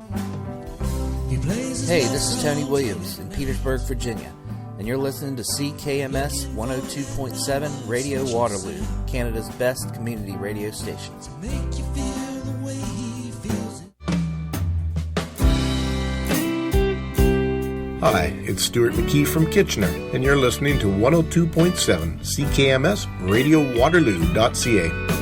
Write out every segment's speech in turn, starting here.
Hey, this is Tony Williams in Petersburg, Virginia, and you're listening to CKMS 102.7 Radio Waterloo, Canada's best community radio station. Hi, it's Stuart McKee from Kitchener, and you're listening to 102.7 CKMS Radio Waterloo.ca.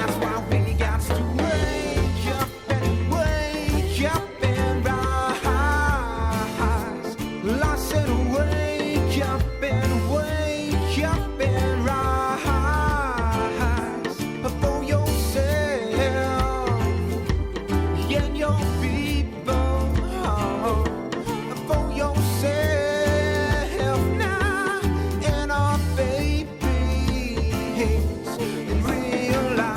That's why we got to wake up and wake up and rise. people, for yourself now and our babies in real life.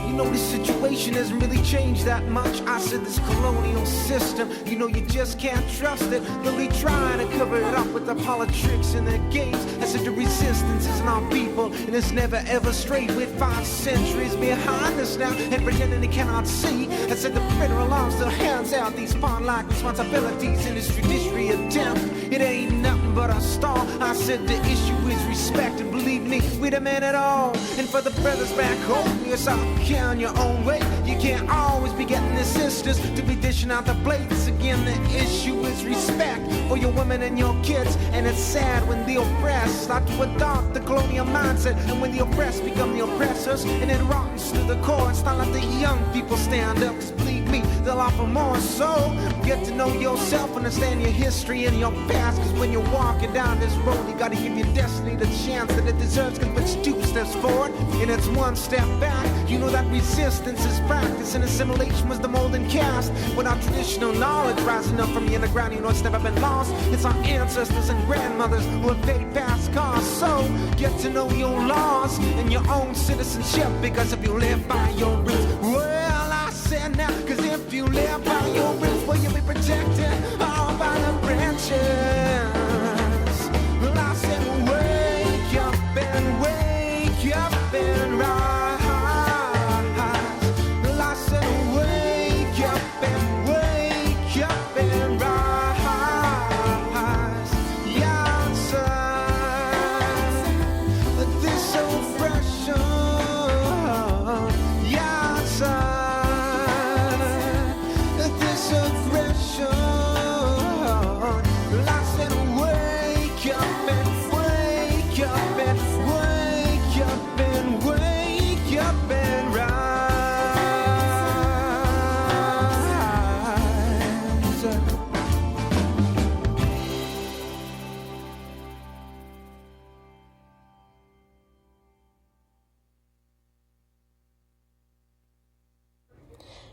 You know, this situation hasn't really changed that much. I said this colonial system, you know, you just can't trust it. They'll be trying to cover it up with their politics and their games. I said the resistance is in our people, and it's never ever straight. With 5 centuries behind us now, and pretending they cannot see. I said the federal arm still hands out these pawn-like responsibilities in this judiciary attempt. It ain't nothing but a stall. I said the issue is respect, and believe me, we demand it all. And for the brothers back home, yes, I'll count your own way. You can't always be getting the sisters to be dishing out the plates. Again, the issue is respect for your women and your kids. And it's sad when the oppressed start to adopt the colonial mindset, and when the oppressed become the oppressors, and it rottens to the core. It's not like the young people stand up, 'cause believe me, they'll offer more. So get to know yourself, understand your history and your past, 'cause when you're walking down this road, you gotta give your destiny the chance that it deserves. 'Cause when it's 2 steps forward and it's 1 step back, you know that resistance is practice, and assimilation was the mold and cast. When our traditional knowledge rising up from the underground, you know it's never been lost. It's our ancestors and grandmothers who have paid past costs. So get to know your laws and your own citizenship, because if you live by your roots, well, I said now, 'cause if you live by your roots, well, you'll be protected all by the branches. Well, I said wake up and wake up and rise. Well, I said wake up and wake up and rise. Yeah, son, this oppression. Yeah, son, this aggression. Well, I said wake up and wake up and wake up and wake up and rise.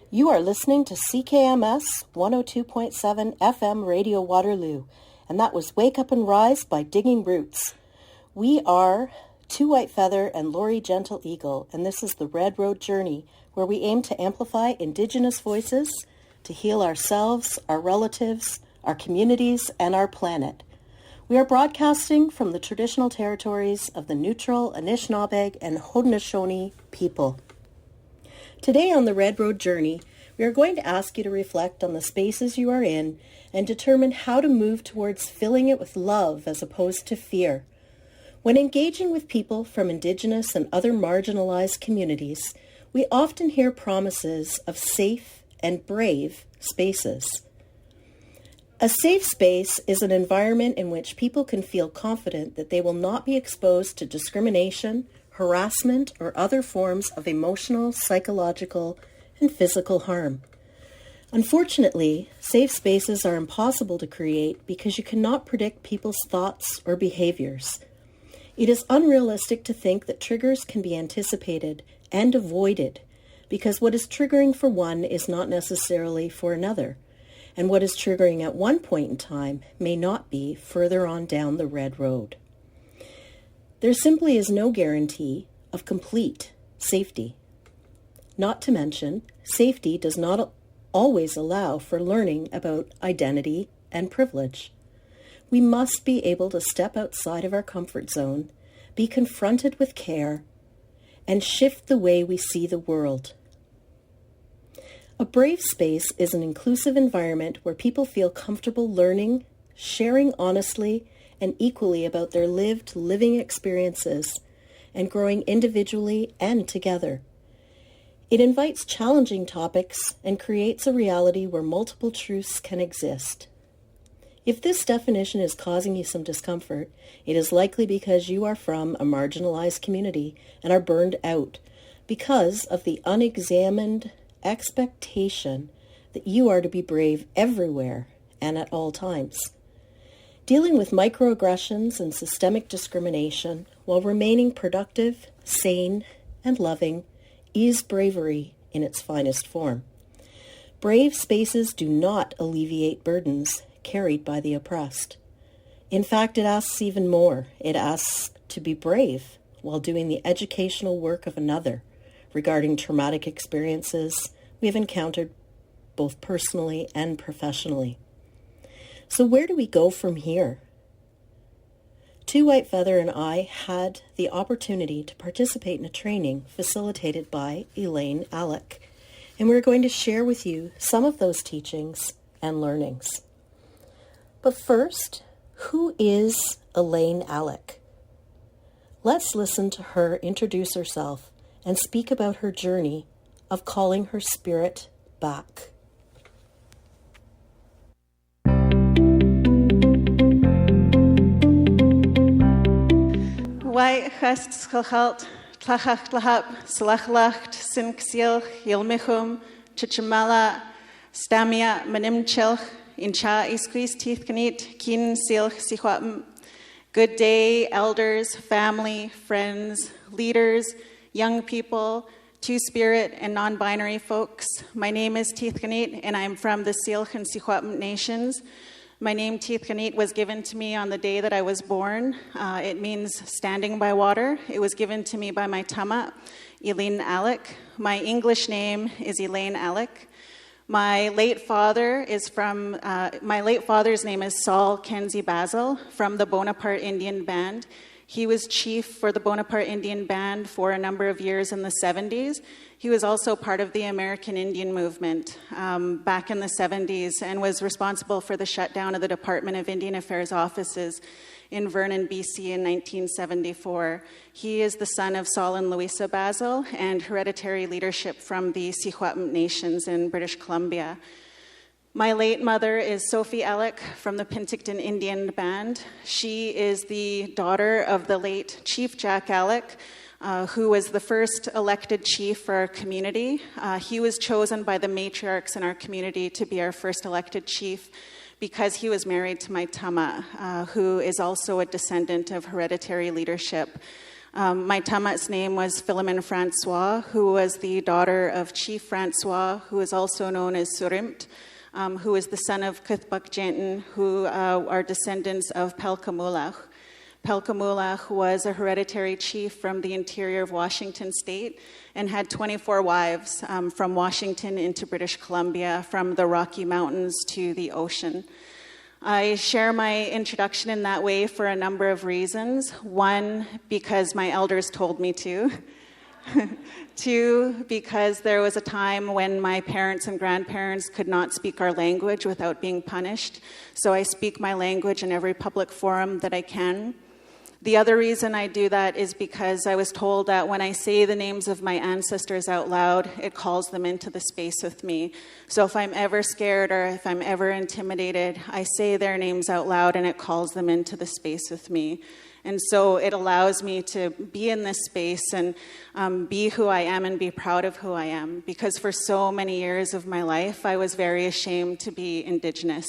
You are listening to CKMS 102.7 FM Radio Waterloo, and that was Wake Up and Rise by Digging Roots. We are Two White Feather and Lori Gentle Eagle, and this is the Red Road Journey, where we aim to amplify Indigenous voices to heal ourselves, our relatives, our communities, and our planet. We are broadcasting from the traditional territories of the neutral Anishinaabeg and Haudenosaunee people. Today on the Red Road Journey, we are going to ask you to reflect on the spaces you are in and determine how to move towards filling it with love as opposed to fear. When engaging with people from Indigenous and other marginalized communities, we often hear promises of safe and brave spaces. A safe space is an environment in which people can feel confident that they will not be exposed to discrimination, harassment, or other forms of emotional, psychological, and physical harm. Unfortunately, safe spaces are impossible to create because you cannot predict people's thoughts or behaviors. It is unrealistic to think that triggers can be anticipated and avoided because what is triggering for one is not necessarily for another, and what is triggering at one point in time may not be further on down the red road. There simply is no guarantee of complete safety. Not to mention, safety does not always allow for learning about identity and privilege. We must be able to step outside of our comfort zone, be confronted with care, and shift the way we see the world. A brave space is an inclusive environment where people feel comfortable learning, sharing honestly and equally about their living experiences, and growing individually and together. It invites challenging topics and creates a reality where multiple truths can exist. If this definition is causing you some discomfort, it is likely because you are from a marginalized community and are burned out because of the unexamined expectation that you are to be brave everywhere and at all times. Dealing with microaggressions and systemic discrimination while remaining productive, sane, and loving is bravery in its finest form. Brave spaces do not alleviate burdens carried by the oppressed. In fact, it asks even more. It asks to be brave while doing the educational work of another regarding traumatic experiences we have encountered both personally and professionally. So where do we go from here? Two White Feather and I had the opportunity to participate in a training facilitated by Elaine, Alec, and we're going to share with you some of those teachings and learnings. But first, who is Elaine Alec? Let's listen to her introduce herself and speak about her journey of calling her spirit back. Wai chast schilchalt, tlachach tlahap, slachlacht, sinxiel, yilmichum, chichamala, stamia, manimchilch, incha isquis teeth kanit, kin silch sichwapm. Good day, elders, family, friends, leaders, young people, Two-Spirit and non-binary folks. My name is Teeth Kanit, and I'm from the Syilx and Siquapm Nations. My name, Teeth Kanit, was given to me on the day that I was born. It means standing by water. It was given to me by my tama, Elaine Alec. My English name is Elaine Alec. My late father's name is Saul Kenzie Basil from the Bonaparte Indian Band. He was chief for the Bonaparte Indian Band for a number of years in the 70s. He was also part of the American Indian movement back in the 70s and was responsible for the shutdown of the Department of Indian Affairs offices in Vernon, BC in 1974. He is the son of Saul and Louisa Basil and hereditary leadership from the Siquapm Nations in British Columbia. My late mother is Sophie Alec from the Penticton Indian Band. She is the daughter of the late Chief Jack Alec, who was the first elected chief for our community. He was chosen by the matriarchs in our community to be our first elected chief because he was married to my tama, who is also a descendant of hereditary leadership. My tama's name was Philomene Francois, who was the daughter of Chief Francois, who is also known as Surimt, who is the son of Cuthbuck Jenton, who are descendants of Pelkamulach. Pelkamulach was a hereditary chief from the interior of Washington state and had 24 wives from Washington into British Columbia, from the Rocky Mountains to the ocean. I share my introduction in that way for a number of reasons. One, because my elders told me to. Two, because there was a time when my parents and grandparents could not speak our language without being punished. So I speak my language in every public forum that I can. The other reason I do that is because I was told that when I say the names of my ancestors out loud, it calls them into the space with me. So if I'm ever scared or if I'm ever intimidated, I say their names out loud and it calls them into the space with me. And so it allows me to be in this space and be who I am and be proud of who I am. Because for so many years of my life, I was very ashamed to be Indigenous.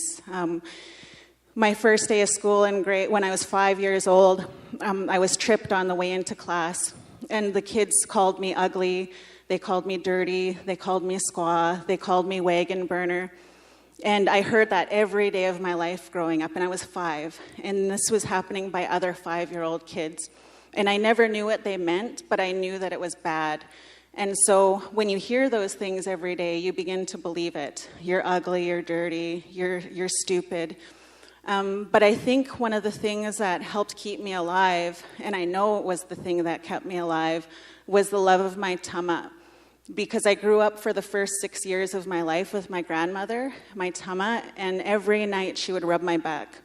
My first day of school when I was 5 years old, I was tripped on the way into class. And the kids called me ugly, they called me dirty, they called me squaw, they called me wagon burner. And I heard that every day of my life growing up, and I was 5. And this was happening by other 5-year-old kids. And I never knew what they meant, but I knew that it was bad. And so when you hear those things every day, you begin to believe it. You're ugly, you're dirty, you're stupid. But I think one of the things that helped keep me alive, and I know it was the thing that kept me alive, was the love of my tama. Because I grew up for the first 6 years of my life with my grandmother, my tama, and every night she would rub my back.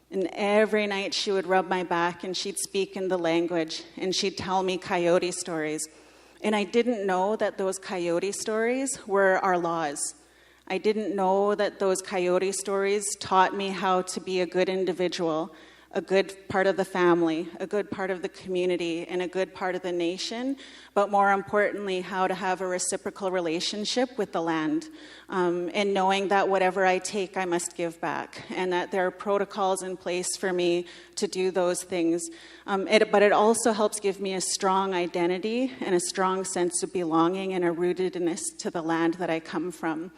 And every night she would rub my back and she'd speak in the language and she'd tell me coyote stories. And I didn't know that those coyote stories were our laws. I didn't know that those coyote stories taught me how to be a good individual, a good part of the family, a good part of the community, and a good part of the nation, but more importantly, how to have a reciprocal relationship with the land, and knowing that whatever I take, I must give back, and that there are protocols in place for me to do those things. But it also helps give me a strong identity and a strong sense of belonging and a rootedness to the land that I come from.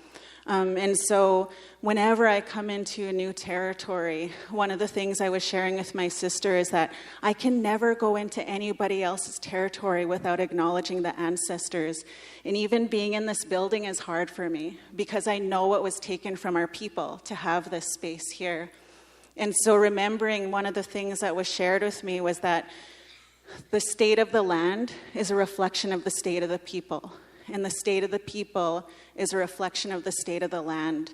And so whenever I come into a new territory, one of the things I was sharing with my sister is that I can never go into anybody else's territory without acknowledging the ancestors. And even being in this building is hard for me because I know what was taken from our people to have this space here. And so remembering one of the things that was shared with me was that the state of the land is a reflection of the state of the people. And the state of the people is a reflection of the state of the land.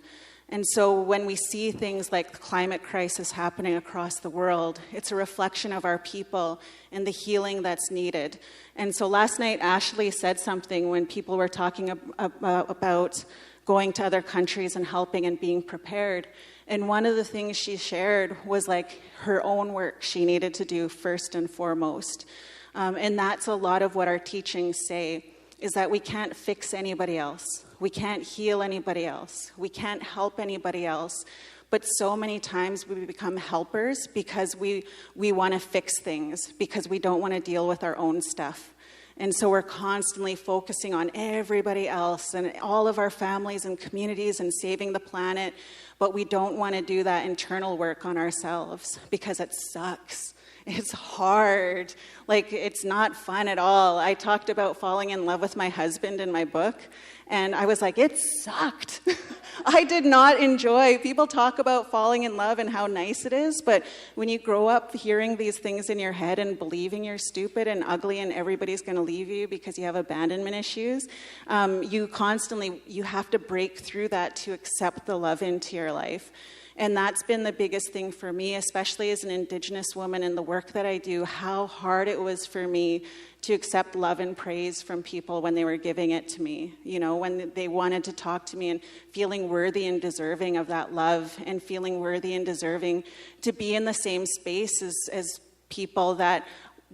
And so when we see things like the climate crisis happening across the world, it's a reflection of our people and the healing that's needed. And so last night, Ashley said something when people were talking about going to other countries and helping and being prepared. And one of the things she shared was like her own work she needed to do first and foremost. And that's a lot of what our teachings say, is that we can't fix anybody else. We can't heal anybody else. We can't help anybody else. But so many times we become helpers because we want to fix things, because we don't want to deal with our own stuff. And so we're constantly focusing on everybody else and all of our families and communities and saving the planet, but we don't want to do that internal work on ourselves because it sucks. It's hard. Like, it's not fun at all. I talked about falling in love with my husband in my book, and I was like, it sucked. I did not enjoy. People talk about falling in love and how nice it is, but when you grow up hearing these things in your head and believing you're stupid and ugly and everybody's going to leave you because you have abandonment issues, you have to break through that to accept the love into your life. And that's been the biggest thing for me, especially as an Indigenous woman in the work that I do, how hard it was for me to accept love and praise from people when they were giving it to me, you know, when they wanted to talk to me, and feeling worthy and deserving of that love, and feeling worthy and deserving to be in the same space as people that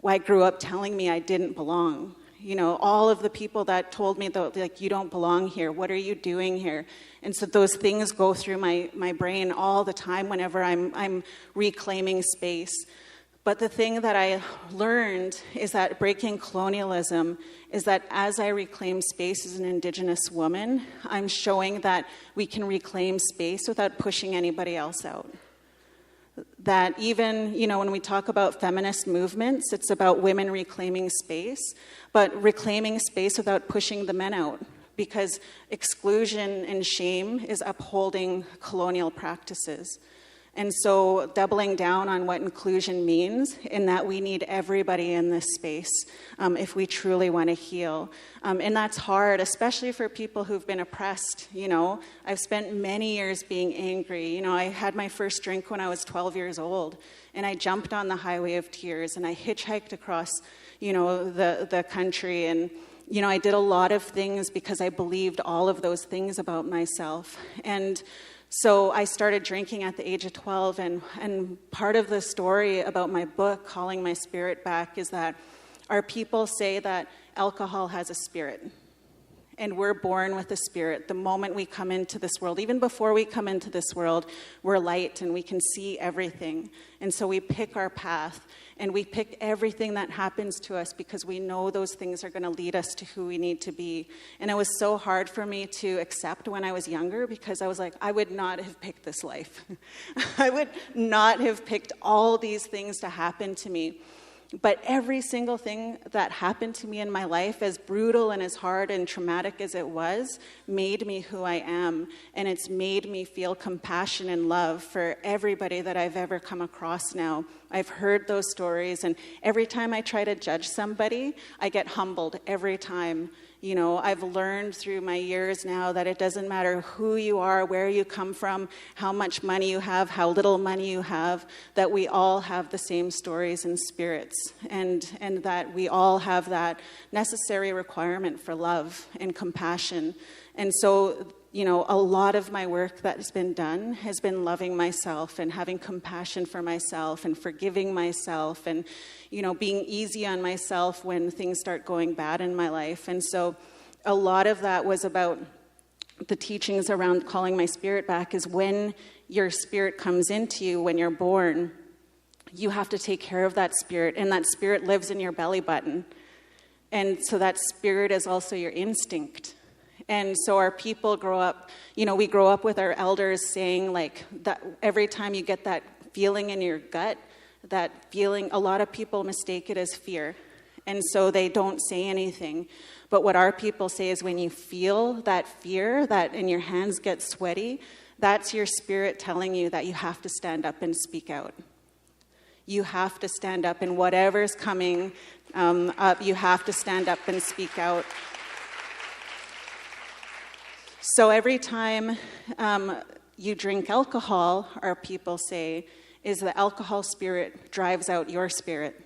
I grew up telling me I didn't belong. You know, all of the people that told me, that, like, you don't belong here. What are you doing here? And so those things go through my brain all the time whenever I'm reclaiming space. But the thing that I learned is that breaking colonialism is that as I reclaim space as an Indigenous woman, I'm showing that we can reclaim space without pushing anybody else out. That even, you know, when we talk about feminist movements, it's about women reclaiming space, but reclaiming space without pushing the men out, because exclusion and shame is upholding colonial practices. And so doubling down on what inclusion means, in that we need everybody in this space if we truly want to heal. And that's hard, especially for people who've been oppressed. You know, I've spent many years being angry. You know, I had my first drink when I was 12 years old, and I jumped on the highway of tears, and I hitchhiked across, you know, the country. And, you know, I did a lot of things because I believed all of those things about myself. And so I started drinking at the age of 12, and part of the story about my book, Calling My Spirit Back, is that our people say that alcohol has a spirit, and we're born with a spirit. The moment we come into this world, even before we come into this world, we're light and we can see everything. And so we pick our path, and we pick everything that happens to us because we know those things are going to lead us to who we need to be. And it was so hard for me to accept when I was younger, because I was like, I would not have picked this life. I would not have picked all these things to happen to me. But every single thing that happened to me in my life, as brutal and as hard and traumatic as it was, made me who I am. And it's made me feel compassion and love for everybody that I've ever come across now. I've heard those stories, and every time I try to judge somebody, I get humbled every time. You know, I've learned through my years now that it doesn't matter who you are, where you come from, how much money you have, how little money you have, that we all have the same stories and spirits, and that we all have that necessary requirement for love and compassion. And so a lot of my work that has been done has been loving myself and having compassion for myself and forgiving myself and, being easy on myself when things start going bad in my life. And so a lot of that was about the teachings around calling my spirit back. Is when your spirit comes into you when you're born, you have to take care of that spirit, and that spirit lives in your belly button. And so that spirit is also your instinct. And so our people grow up, we grow up with our elders saying like that every time you get that feeling in your gut, that feeling, a lot of people mistake it as fear. And so they don't say anything. But what our people say is when you feel that fear, that and your hands get sweaty, that's your spirit telling you that you have to stand up and speak out. You have to stand up, and whatever's coming up, you have to stand up and speak out. So every time you drink alcohol, our people say, is the alcohol spirit drives out your spirit.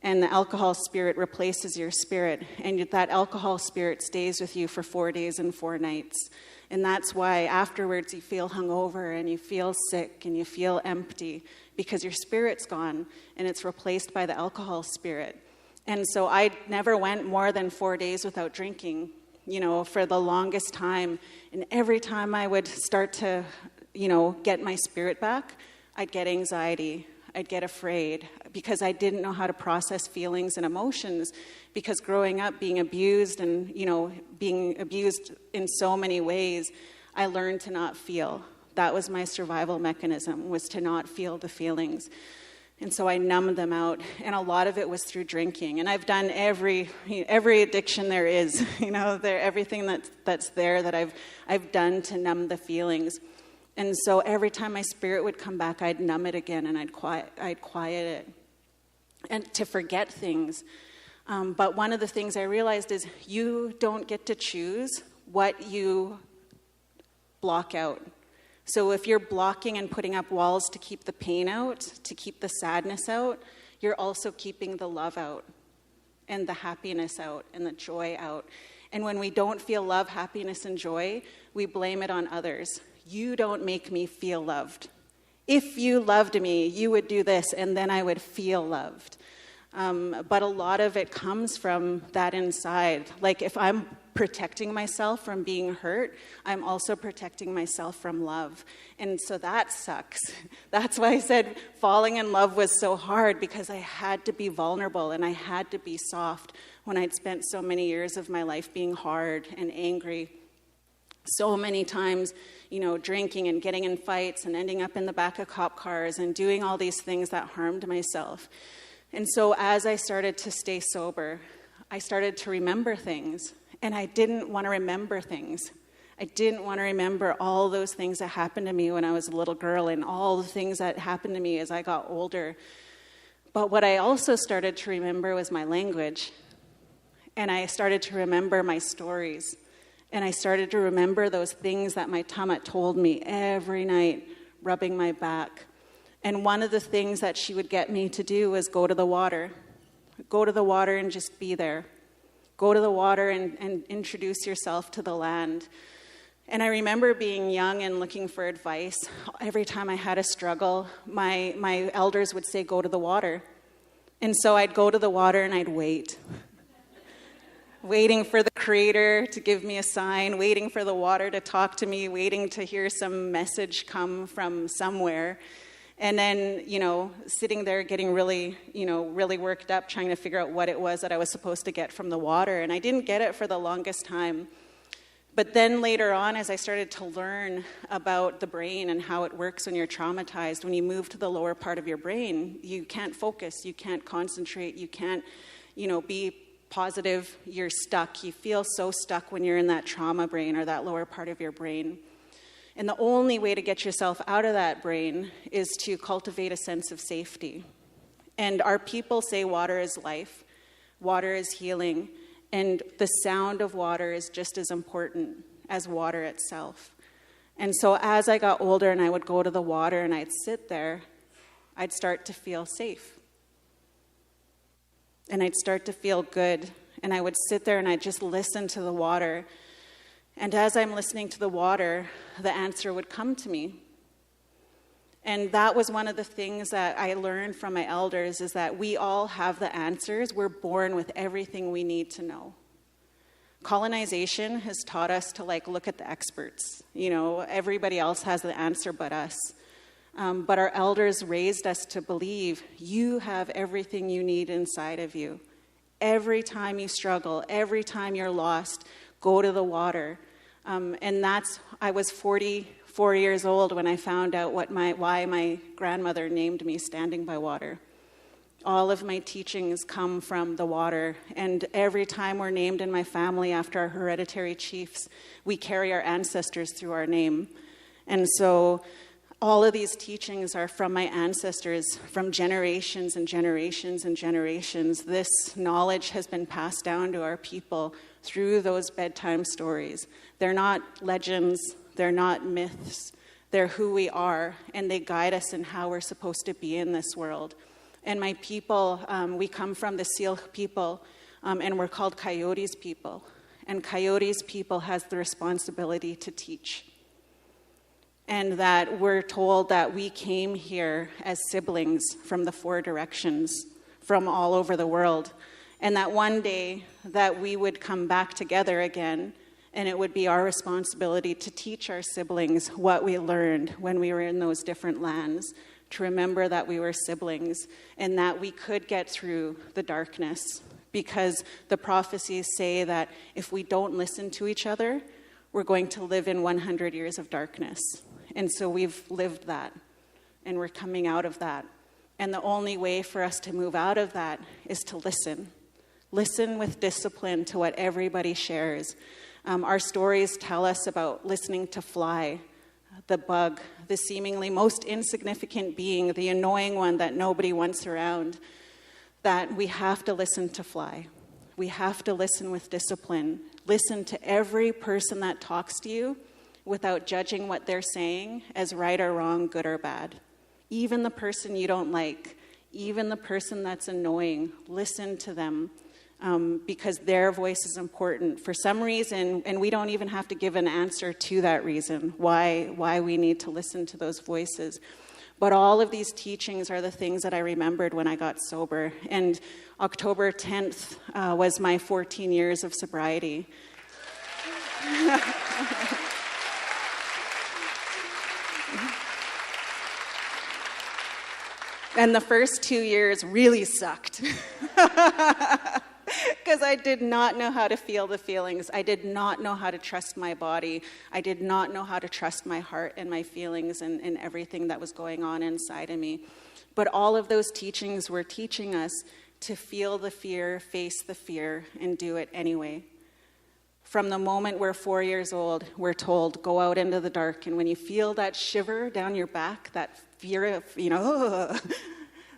And the alcohol spirit replaces your spirit. And that alcohol spirit stays with you for 4 days and 4 nights. And that's why afterwards you feel hungover and you feel sick and you feel empty, because your spirit's gone and it's replaced by the alcohol spirit. And so I never went more than 4 days without drinking, for the longest time. And every time I would start to, get my spirit back, I'd get anxiety. I'd get afraid because I didn't know how to process feelings and emotions, because growing up being abused and, being abused in so many ways, I learned to not feel. That was my survival mechanism, was to not feel the feelings. And so I numbed them out, and a lot of it was through drinking. And I've done every addiction there is, everything that's there that I've done to numb the feelings. And so every time my spirit would come back, I'd numb it again, and I'd quiet it, and to forget things. But one of the things I realized is you don't get to choose what you block out. So if you're blocking and putting up walls to keep the pain out, to keep the sadness out, you're also keeping the love out, and the happiness out, and the joy out. And when we don't feel love, happiness, and joy, we blame it on others. You don't make me feel loved. If you loved me, you would do this, and then I would feel loved. But a lot of it comes from that inside. Like if I'm protecting myself from being hurt, I'm also protecting myself from love. And so that sucks. That's why I said falling in love was so hard, because I had to be vulnerable and I had to be soft when I'd spent so many years of my life being hard and angry. So many times, drinking and getting in fights and ending up in the back of cop cars and doing all these things that harmed myself. And so as I started to stay sober, I started to remember things. And I didn't want to remember things. I didn't want to remember all those things that happened to me when I was a little girl, and all the things that happened to me as I got older. But what I also started to remember was my language. And I started to remember my stories. And I started to remember those things that my tumma told me every night, rubbing my back. And one of the things that she would get me to do was go to the water. Go to the water and just be there. Go to the water and introduce yourself to the land. And I remember being young and looking for advice. Every time I had a struggle, my elders would say, go to the water. And so I'd go to the water and I'd wait. Waiting for the Creator to give me a sign, waiting for the water to talk to me, waiting to hear some message come from somewhere. And then, sitting there getting really worked up, trying to figure out what it was that I was supposed to get from the water. And I didn't get it for the longest time. But then later on, as I started to learn about the brain and how it works when you're traumatized, when you move to the lower part of your brain, you can't focus, you can't concentrate, you can't, be positive, you're stuck. You feel so stuck when you're in that trauma brain or that lower part of your brain. And the only way to get yourself out of that brain is to cultivate a sense of safety. And our people say water is life, water is healing, and the sound of water is just as important as water itself. And so as I got older and I would go to the water and I'd sit there, I'd start to feel safe. And I'd start to feel good. And I would sit there and I'd just listen to the water. And as I'm listening to the water, the answer would come to me. And that was one of the things that I learned from my elders, is that we all have the answers. We're born with everything we need to know. Colonization has taught us to look at the experts. Everybody else has the answer but us. But our elders raised us to believe you have everything you need inside of you. Every time you struggle, every time you're lost, go to the water. And I was 44 years old when I found out why my grandmother named me Standing by Water. All of my teachings come from the water, and every time we're named in my family after our hereditary chiefs, we carry our ancestors through our name. And so all of these teachings are from my ancestors, from generations and generations and generations. This knowledge has been passed down to our people through those bedtime stories. They're not legends, they're not myths, they're who we are, and they guide us in how we're supposed to be in this world. And my people, we come from the Seal people, and we're called Coyotes people. And Coyotes people has the responsibility to teach. And that we're told that we came here as siblings from the 4 directions, from all over the world. And that one day that we would come back together again, and it would be our responsibility to teach our siblings what we learned when we were in those different lands, to remember that we were siblings and that we could get through the darkness. Because the prophecies say that if we don't listen to each other, we're going to live in 100 years of darkness. And so we've lived that, and we're coming out of that. And the only way for us to move out of that is to listen. Listen with discipline to what everybody shares. Our stories tell us about listening to fly, the bug, the seemingly most insignificant being, the annoying one that nobody wants around, that we have to listen to fly. We have to listen with discipline. Listen to every person that talks to you without judging what they're saying as right or wrong, good or bad. Even the person you don't like, even the person that's annoying, listen to them. Because their voice is important for some reason, and we don't even have to give an answer to that reason, why we need to listen to those voices. But all of these teachings are the things that I remembered when I got sober. And October 10th was my 14 years of sobriety. And the first 2 years really sucked. Because I did not know how to feel the feelings. I did not know how to trust my body. I did not know how to trust my heart and my feelings and everything that was going on inside of me. But all of those teachings were teaching us to feel the fear, face the fear, and do it anyway. From the moment we're 4 years old, we're told, go out into the dark. And when you feel that shiver down your back, that fear of,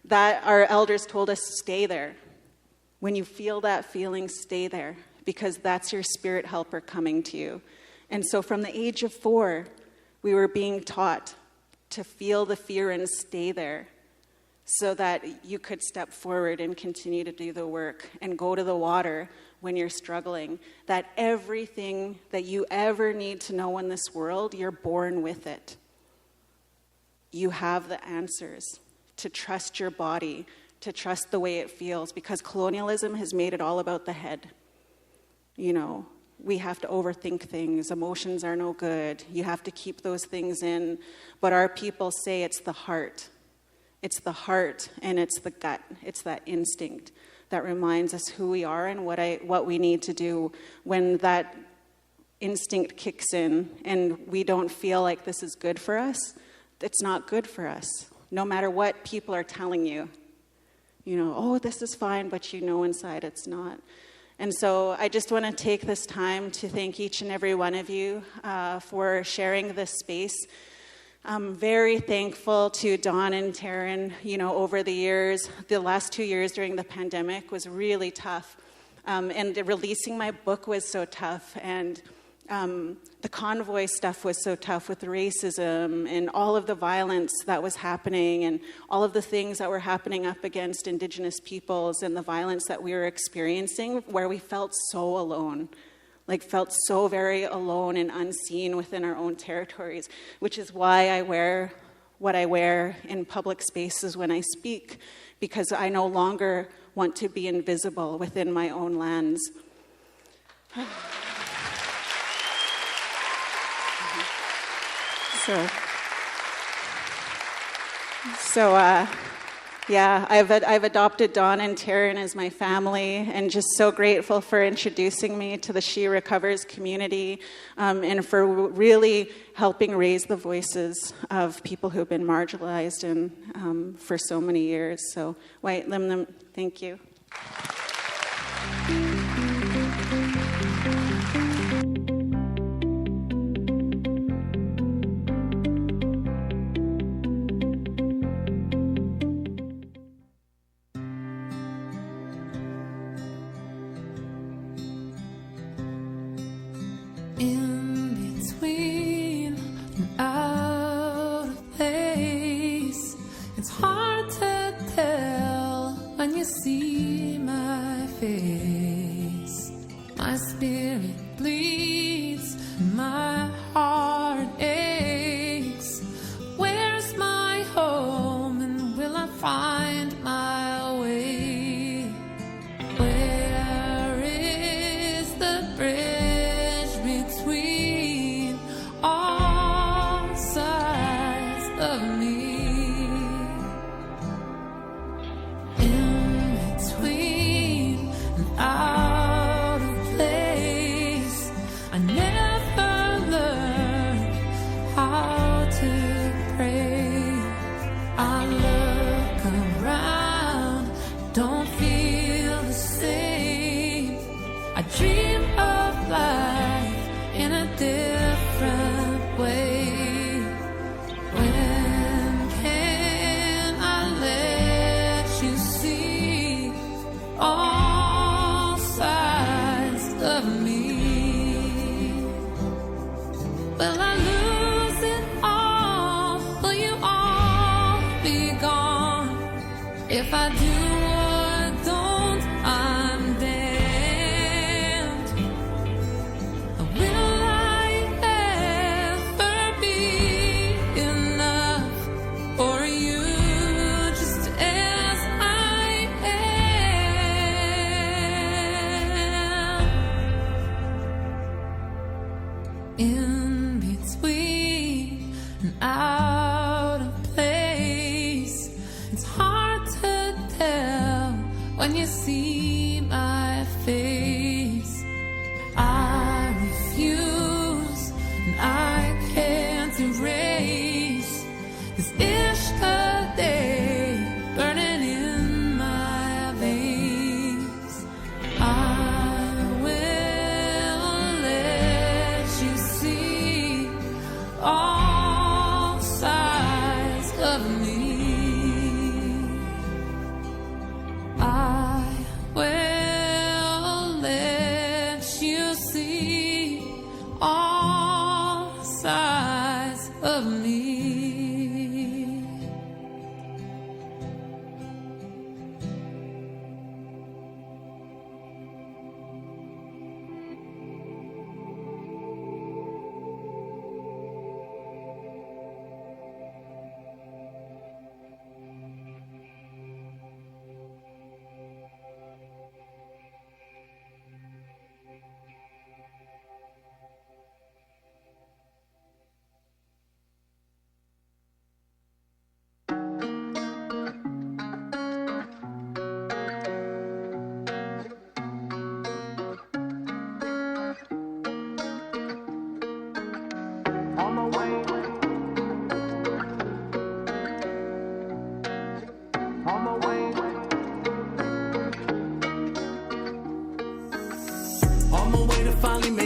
that our elders told us, stay there. When you feel that feeling, stay there, because that's your spirit helper coming to you. And so from the age of 4, we were being taught to feel the fear and stay there so that you could step forward and continue to do the work and go to the water when you're struggling. That everything that you ever need to know in this world, you're born with it. You have the answers to trust your body, to trust the way it feels, because colonialism has made it all about the head. We have to overthink things. Emotions are no good. You have to keep those things in. But our people say it's the heart. It's the heart and it's the gut. It's that instinct that reminds us who we are and what we need to do when that instinct kicks in and we don't feel like this is good for us. It's not good for us, no matter what people are telling you. Oh, this is fine, but inside it's not. And so I just want to take this time to thank each and every one of you for sharing this space. I'm very thankful to Dawn and Taryn, over the years. The last 2 years during the pandemic was really tough. And releasing my book was so tough. And the convoy stuff was so tough with racism and all of the violence that was happening and all of the things that were happening up against Indigenous peoples and the violence that we were experiencing where we felt so alone. felt so very alone and unseen within our own territories, which is why I wear what I wear in public spaces when I speak, because I no longer want to be invisible within my own lands. Yeah, I've adopted Dawn and Taryn as my family, and just so grateful for introducing me to the She Recovers community, and for really helping raise the voices of people who've been marginalized and for so many years. So, White Limnim, thank you.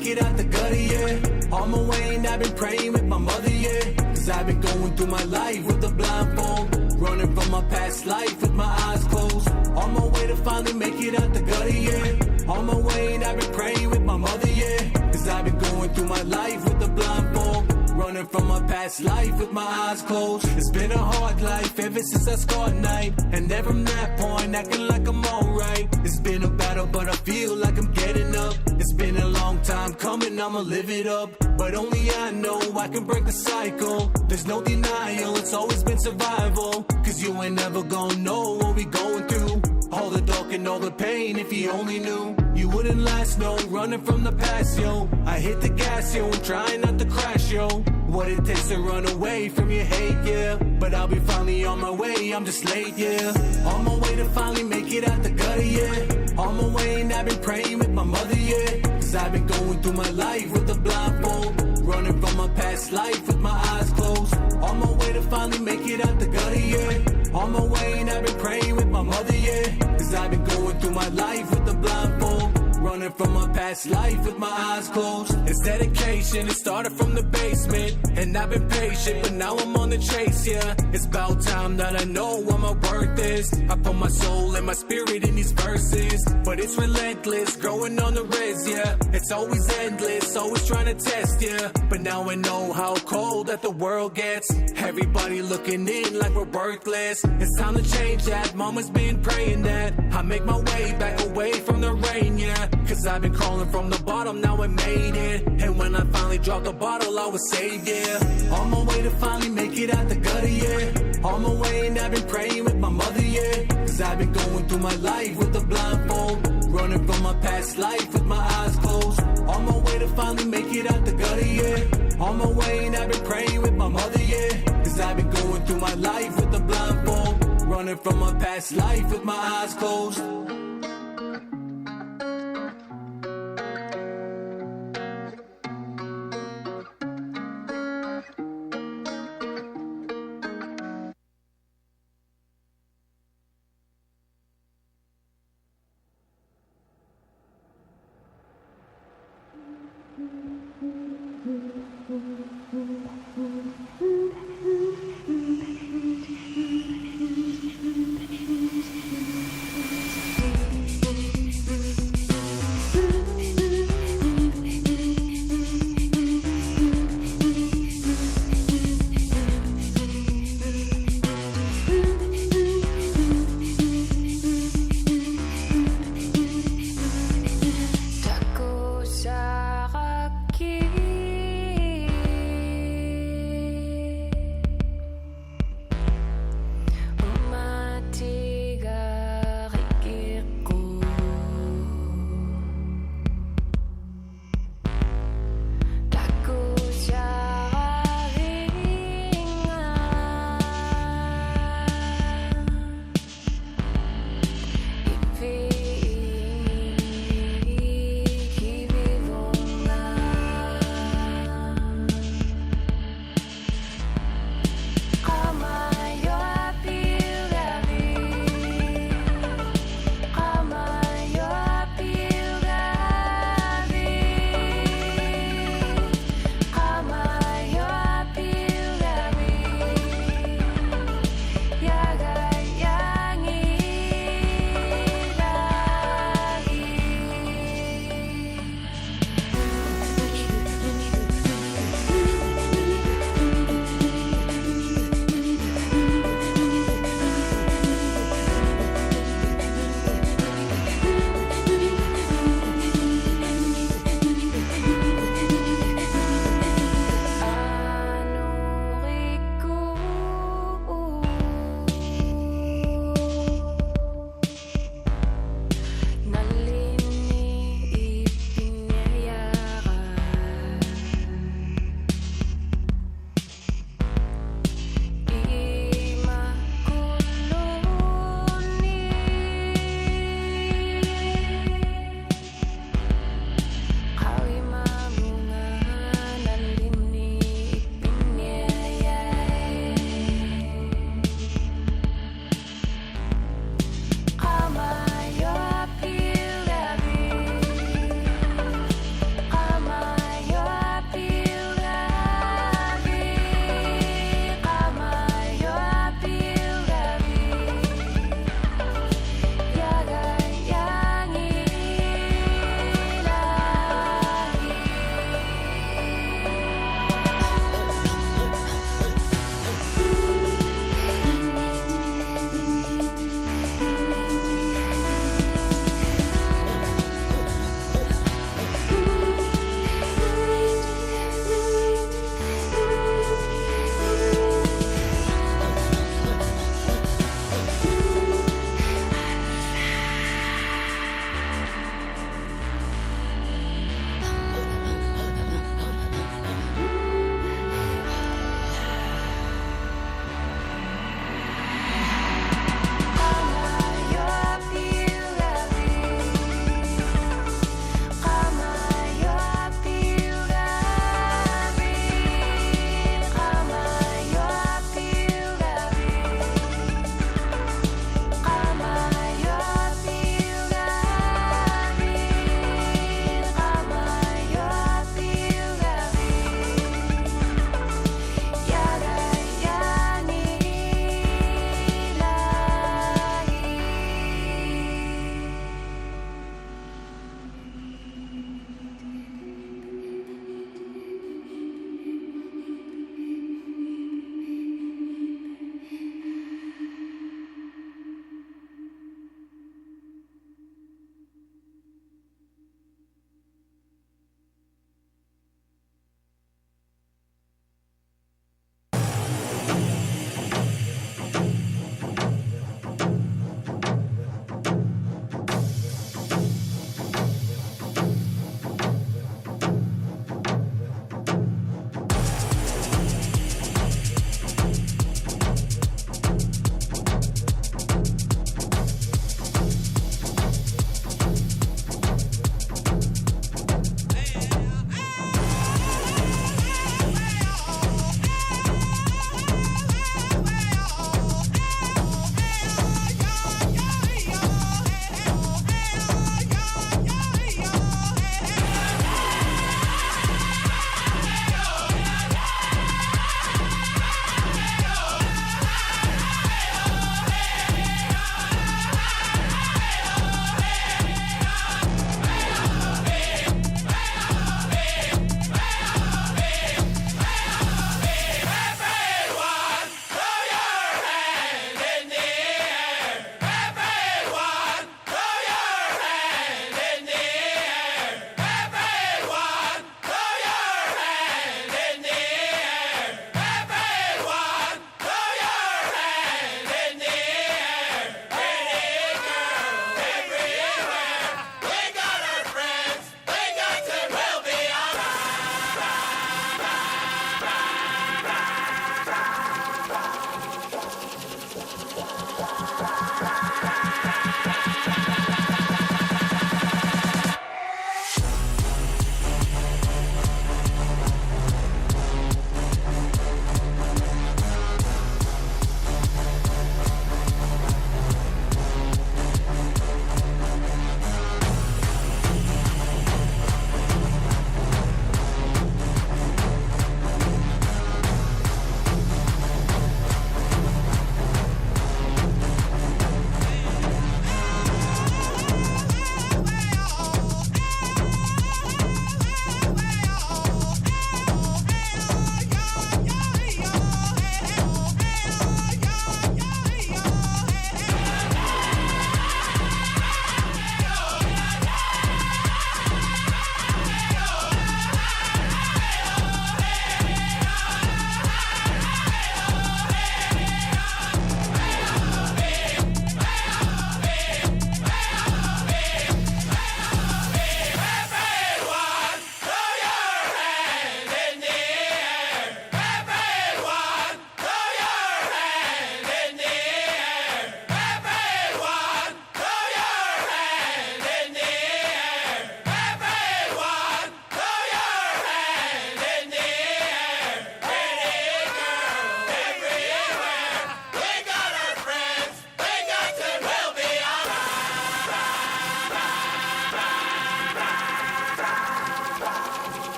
Get out the gutter, yeah. On my way and I've been praying with my mother, yeah. Cause I've been going through my life with a blindfold, running from my past life with my eyes closed. On my way to finally make it out the gutter, yeah. On my way and I've been praying with my mother, yeah. Cause I've been going through my life with a blindfold, running from my past life with my eyes closed. It's been a hard life ever since I scored night, and ever from that point acting like I'm alright. It's been a battle but I feel like I'm getting up. It's been a long time coming, I'ma live it up. But only I know I can break the cycle. There's no denial, it's always been survival. Cause you ain't never gonna know what we going through. All the dark and all the pain, if you only knew. You wouldn't last, no, running from the past, yo. I hit the gas, yo, I'm trying not to crash, yo. What it takes to run away from your hate, yeah. But I'll be finally on my way, I'm just late, yeah. On my way to finally make it out the gutter, yeah. On my way and I've been praying with my mother, yeah. Cause I've been going through my life with a blindfold. Running from my past life with my eyes closed. On my way to finally make it out the gutter, yeah. On my way and I've been praying with my mother, yeah. Cause I've been going through my life with a blindfold. Running from my past life with my eyes closed. It's dedication, it started from the basement. And I've been patient, but now I'm on the chase, yeah. It's about time that I know what my worth is. I put my soul and my spirit in these verses. But it's relentless, growing on the res, yeah. It's always endless, always trying to test, yeah. But now I know how cold that the world gets. Everybody looking in like we're worthless. It's time to change that, mama's been praying that I make my way back away from the rain, yeah. Cause I've been crawling from the bottom, now I made it. And when I finally dropped the bottle, I was saved, yeah. On my way to finally make it out the gutter, yeah. On my way and I've been praying with my mother, yeah. Cause I've been going through my life with a blindfold. Running from my past life with my eyes closed. On my way to finally make it out the gutter, yeah. On my way and I've been praying with my mother, yeah. Cause I've been going through my life with a blindfold. Running from my past life with my eyes closed.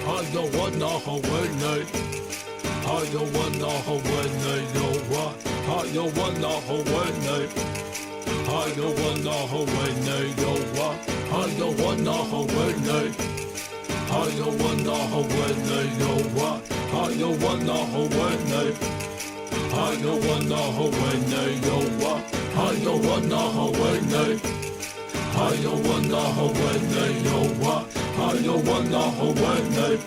Hayo wana hawene. Hayo wana hawene yo wa. Hayo wana hawene. Hayo wana hawene yo wa. Hayo wana hawene. Hayo wana hawene yo wa. Hayo wana hawene. Hayo wana hawene yo wa. Hayo wana hawene. Hayo wana hawene yo wa. Hayo wana hawene.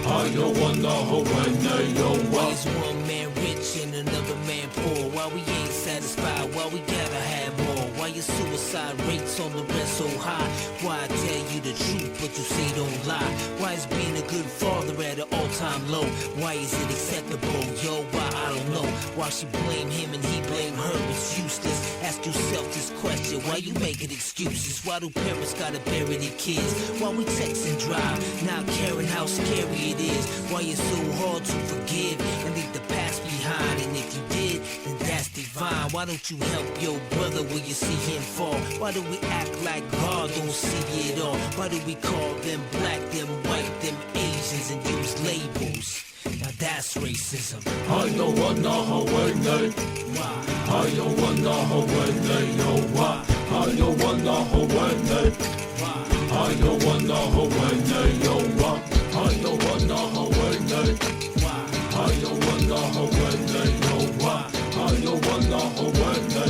Hayo wana hawene yo wa. Why is one man rich and another man poor? Why we ain't satisfied? Why we gotta have more? Why your suicide rates on the rest so high? Why I tell you the truth but you say don't lie? Why is being a good father at an all-time low? Why is it acceptable? Yo, why I don't know. Why she blame him and he blame her? It's useless. Ask yourself this question. Why you making excuses? Why do parents gotta bury their kids? Why we text and drive, not caring how scary it is? Why it's so hard to forgive and leave the past behind? And if you did, then that's divine. Why don't you help your brother when you see him fall? Why do we act like God don't see it all? Why do we call them black, them white, them Asians and use labels? Now that's racism. Hayo wana hawene. Hayo wana hawene yo wa. Hayo wana hawene. Hayo wana hawene yo wa. Hayo wana hawene. Hayo wana hawene yo wa. Hayo wana hawene.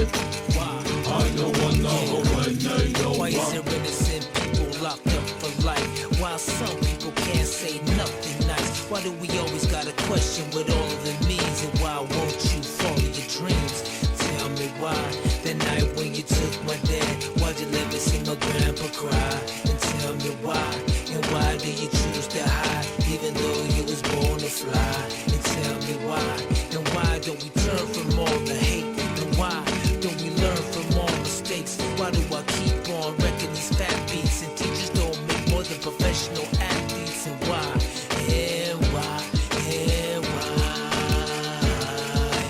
Hayo wana hawene yo wa. Why is there innocent people locked up for life? While some people can't say nothing nice. Why do we always gotta question what all of it means? And why won't you follow your dreams? Tell me why. The night when you took my dad, why'd you let me see my grandpa cry? And tell me why. And why do you choose to hide, even though you was born to fly? And tell me why. And why don't we turn from all the hate? And why don't we learn from all mistakes? Why do I keep on wrecking these fat beats? And teachers don't make more than professional athletes. And why? And why? And why?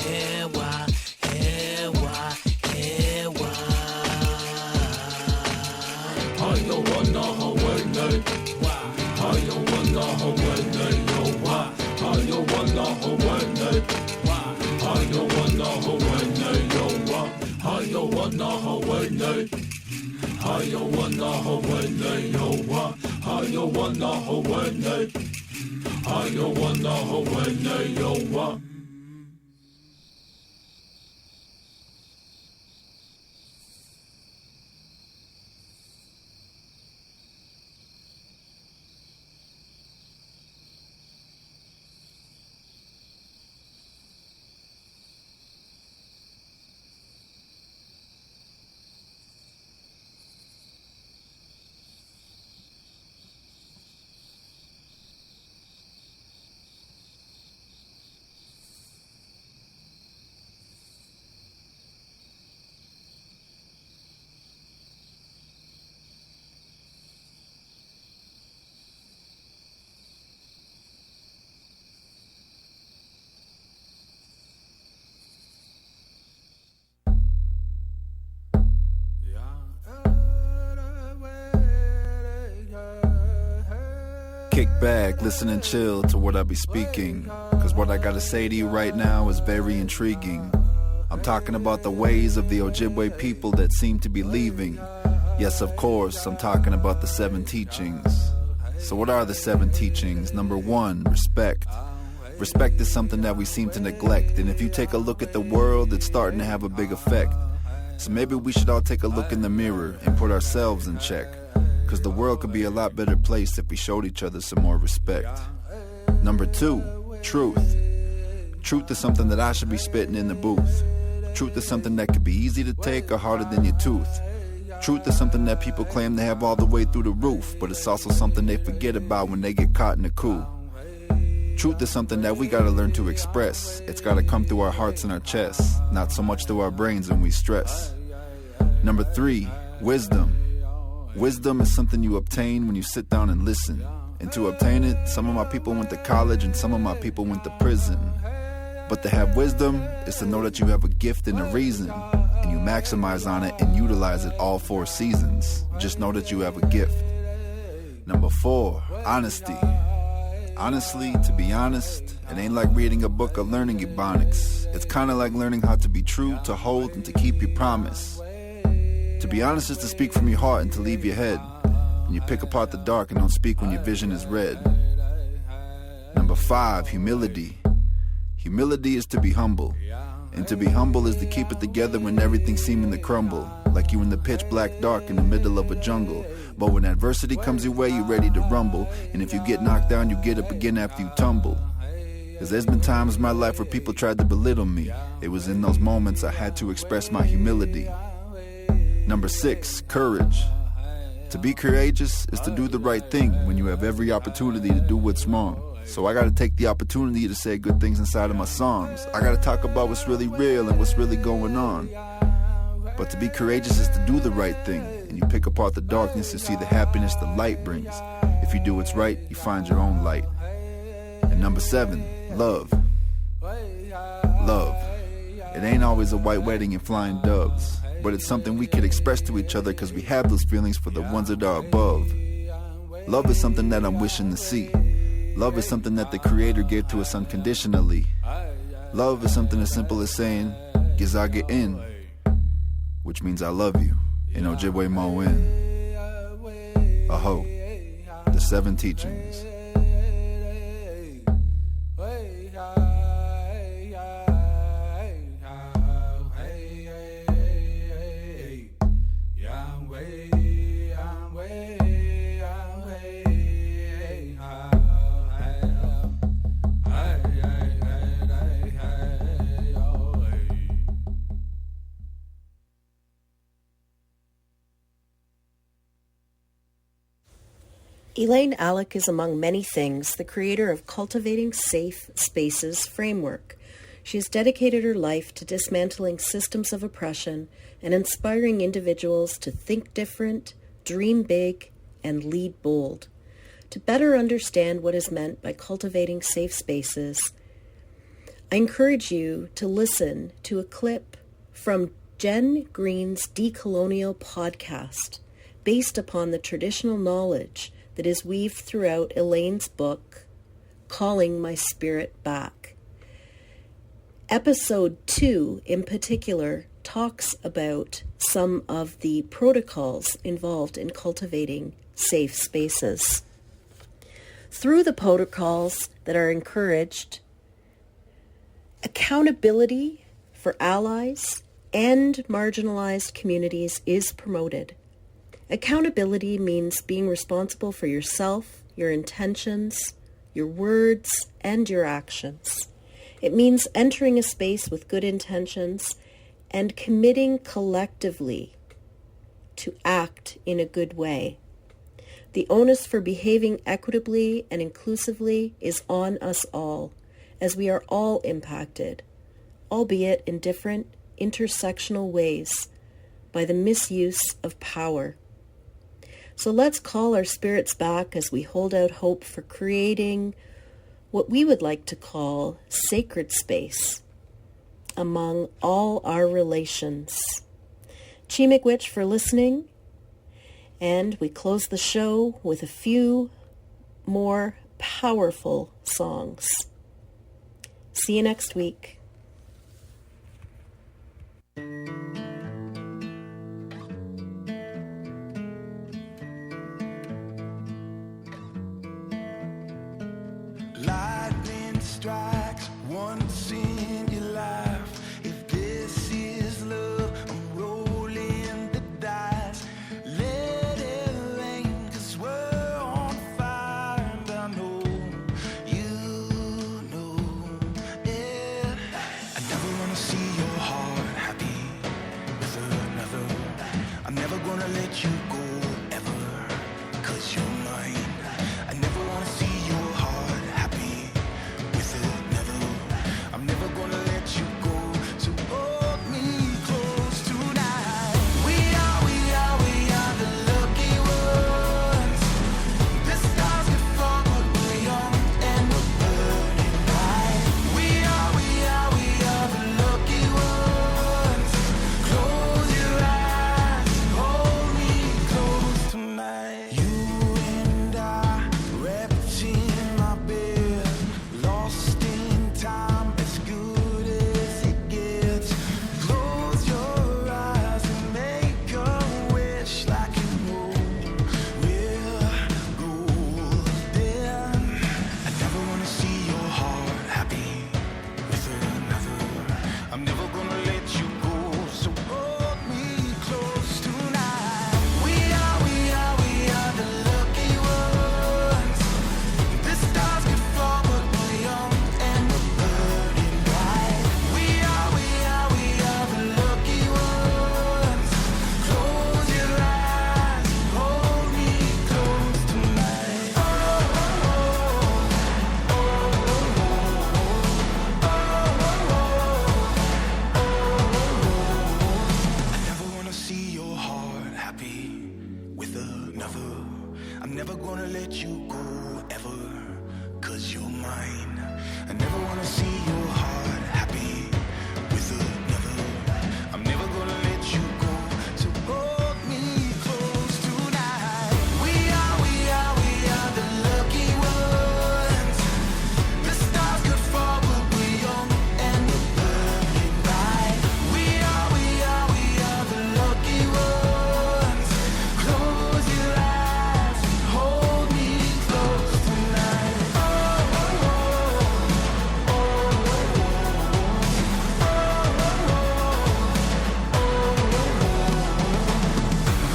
And why? And why? And why? Hayo wana hawene. Hayo wana hawene yo wa. Hayo wana hawene. Hayo wana hawene yo wa. Hayo wana hawene. Hayo wana hawene yo wa. Hayo wana hawene. Hayo wana hawene yo wa. Kick back, listen and chill to what I be speaking, cause what I gotta say to you right now is very intriguing. I'm talking about the ways of the Ojibwe people that seem to be leaving. Yes, of course, I'm talking about the 7 teachings. So what are the 7 teachings? Number 1, respect. Respect is something that we seem to neglect, and if you take a look at the world, it's starting to have a big effect. So maybe we should all take a look in the mirror and put ourselves in check, cause the world could be a lot better place if we showed each other some more respect. Number 2, truth. Truth is something that I should be spitting in the booth. Truth is something that could be easy to take or harder than your tooth. Truth is something that people claim they have all the way through the roof, but it's also something they forget about when they get caught in a coup. Truth is something that we gotta learn to express. It's gotta come through our hearts and our chests, not so much through our brains when we stress. Number 3, wisdom. Wisdom is something you obtain when you sit down and listen. And to obtain it, some of my people went to college and some of my people went to prison. But to have wisdom is to know that you have a gift and a reason, and you maximize on it and utilize it all 4 seasons. Just know that you have a gift. Number 4, honesty. Honestly, to be honest, it ain't like reading a book or learning Ebonics. It's kinda like learning how to be true, to hold, and to keep your promise. To be honest is to speak from your heart and to leave your head. And you pick apart the dark and don't speak when your vision is red. Number 5, humility. Humility is to be humble. And to be humble is to keep it together when everything seeming to crumble. Like you in the pitch black dark in the middle of a jungle. But when adversity comes your way, you're ready to rumble. And if you get knocked down, you get up again after you tumble. Cause there's been times in my life where people tried to belittle me. It was in those moments I had to express my humility. Number 6, courage. To be courageous is to do the right thing when you have every opportunity to do what's wrong. So I gotta take the opportunity to say good things inside of my songs. I gotta talk about what's really real and what's really going on. But to be courageous is to do the right thing. And you pick apart the darkness to see the happiness the light brings. If you do what's right, you find your own light. And number 7, love. Love. It ain't always a white wedding and flying doves. But it's something we can express to each other because we have those feelings for the ones that are above. Love is something that I'm wishing to see. Love is something that the Creator gave to us unconditionally. Love is something as simple as saying, Gizage in, which means I love you, in Ojibwe Moen. Aho, the 7 teachings. Elaine Alec is, among many things, the creator of Cultivating Safe Spaces framework. She has dedicated her life to dismantling systems of oppression and inspiring individuals to think different, dream big, and lead bold. To better understand what is meant by cultivating safe spaces, I encourage you to listen to a clip from Jen Green's Decolonial podcast, based upon the traditional knowledge that is weaved throughout Elaine's book, Calling My Spirit Back. Episode 2, in particular, talks about some of the protocols involved in cultivating safe spaces. Through the protocols that are encouraged, accountability for allies and marginalized communities is promoted. Accountability means being responsible for yourself, your intentions, your words, and your actions. It means entering a space with good intentions and committing collectively to act in a good way. The onus for behaving equitably and inclusively is on us all, as we are all impacted, albeit in different intersectional ways, by the misuse of power. So let's call our spirits back as we hold out hope for creating what we would like to call sacred space among all our relations. Qaumajuapik for listening, and we close the show with a few more powerful songs. See you next week. Lightning strikes once in your life. If this is love, I'm rolling the dice. Let it rain, 'cause we're on fire, and I know you know it. I never wanna see your heart happy with another. I'm never gonna let you go ever, 'cause you're mine. I never wanna see your heart happy with another. I'm never 'cause you're mine. I never wanna see your heart happy with another. I'm never gonna let you go, so hold me close tonight. We are the lucky ones. The stars could fall, but we're young and we're burning bright. We are the lucky ones. Close your eyes and hold me close tonight.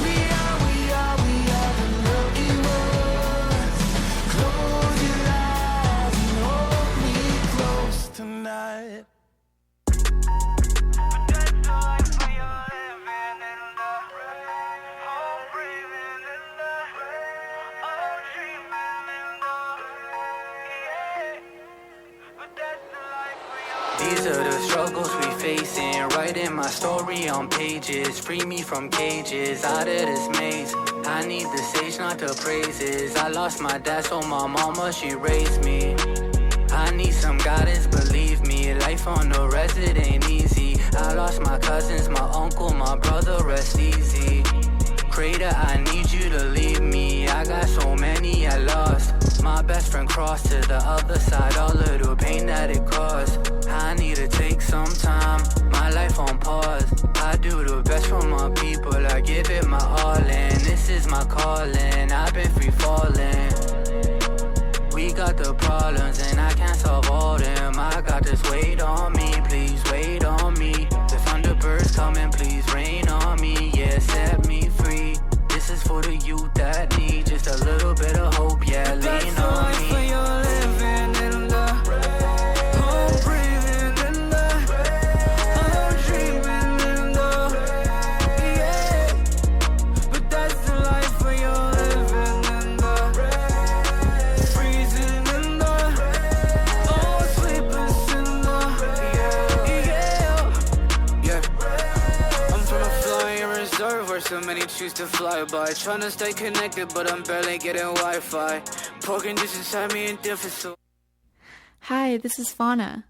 We are the lucky ones. Close your eyes and hold me close tonight. These are the struggles we facing. Writing my story on pages. Free me from cages, out of this maze. I need the sage, not the praises. I lost my dad, so my mama, she raised me. I need some guidance, believe me. Life on the rest, it ain't easy. I lost my cousins, my uncle, my brother, rest easy. Creator, I need you to leave me. I got so many I lost. My best friend crossed to the other side. All of the pain that it caused. I need to take some time, my life on pause. I do the best for my people, I give it my all, and this is my calling. I've been free falling. We got the problems and I can't solve all them. I got this weight on me, please wait on me. The thunderbirds coming, please rain on me. Yeah, set me free. This is for the youth that need just a little bit of hope. Yeah, lean on me. So many choose to fly by. Trying to stay connected, but I'm barely getting Wi-Fi. Broken just inside me in deficit. Hi, this is Fauna.